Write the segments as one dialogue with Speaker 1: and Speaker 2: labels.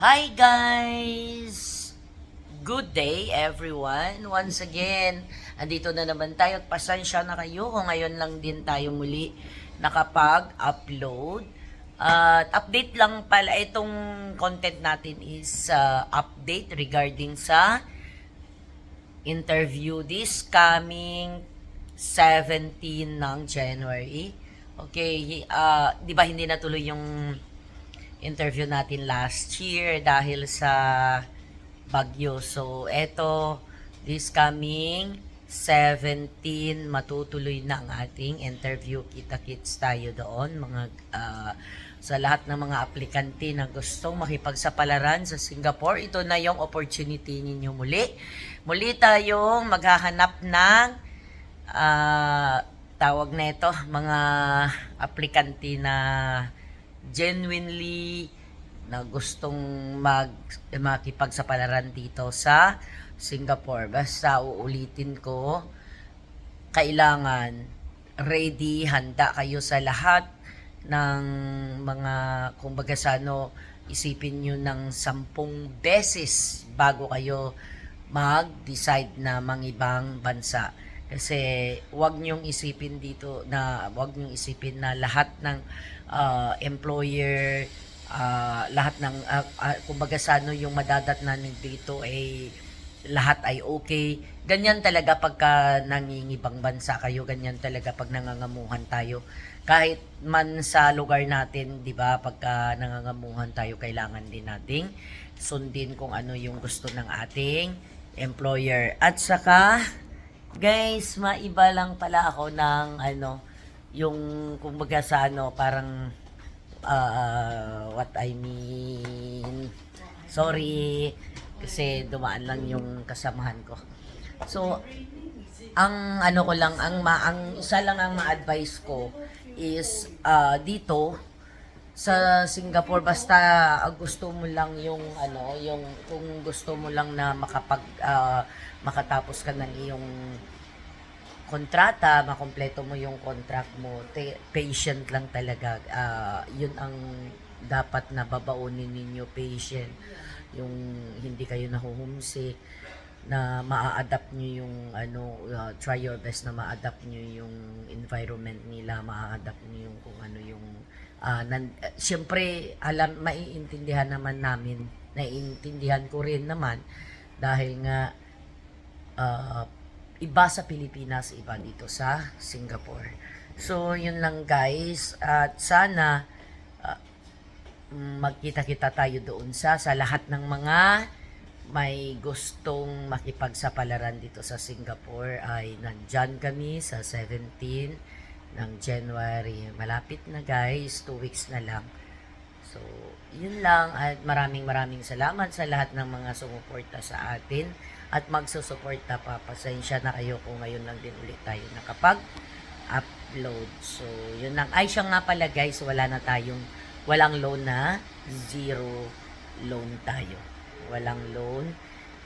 Speaker 1: Hi guys! Good day everyone! Once again, andito na naman tayo at pasensya na kayo kung ngayon lang din tayo muli nakapag-upload. At update lang pala itong content natin is update regarding sa interview this coming 17 ng January. Okay, di ba hindi natuloy yung interview natin last year dahil sa bagyo. So, eto, this coming 17, matutuloy na ang ating interview. Kita-kits tayo doon, sa lahat ng mga aplikante na gustong makipagsapalaran sa Singapore. Ito na yung opportunity ninyo muli. Muli tayong maghahanap ng tawag na ito, mga aplikante na genuinely na gustong makipagsapalaran dito sa Singapore. Basta uulitin ko, kailangan ready, handa kayo sa lahat ng mga, kumbaga sa isipin nyo ng 10 beses bago kayo mag-decide na mangibang bansa. Kasi wag nyong isipin na lahat ng employer, lahat ng kumbaga yung madadatnan dito ay lahat ay okay. Ganyan talaga pagka nangingibang bansa kayo, ganyan talaga pag nangangamuhan tayo. Kahit man sa lugar natin, 'di ba, pagka nangangamuhan tayo, kailangan din nating sundin kung ano yung gusto ng ating employer. At saka guys, maiba lang pala ako ng yung kumbaga sa parang what I mean. Sorry kasi dumaan lang yung kasamahan ko. So, ang ko lang, ang isa lang ang ma-advise ko is dito sa Singapore, basta gusto mo lang yung yung kung gusto mo lang na makatapos ka ng iyong kontrata, makompleto mo yung contract mo, patient lang talaga. Yun ang dapat na babaunin ninyo, patient. Yung hindi kayo nahuhumsik, na maa-adapt nyo yung try your best na ma-adapt nyo yung environment nila, ma-adapt nyo yung kung ano yung syempre maiintindihan naman namin, naiintindihan ko rin naman dahil nga iba sa Pilipinas, iba dito sa Singapore. So yun lang guys, at sana magkita-kita tayo doon sa lahat ng mga may gustong makipagsapalaran dito sa Singapore ay nandyan kami sa 17 ng January. Malapit na guys, 2 weeks na lang. So, yun lang, at maraming salamat sa lahat ng mga sumuporta sa atin at magsusuporta pa. Pasensya na kayo kung ngayon lang din ulit tayo nakapag-upload. So, yun lang. Ay, siya nga pala guys, walang loan na, 0 loan tayo. Walang loan,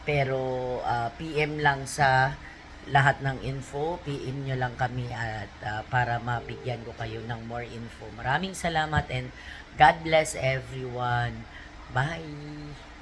Speaker 1: pero PM lang sa lahat ng info, PM nyo lang kami at para mabigyan ko kayo ng more info. Maraming salamat and God bless everyone. Bye!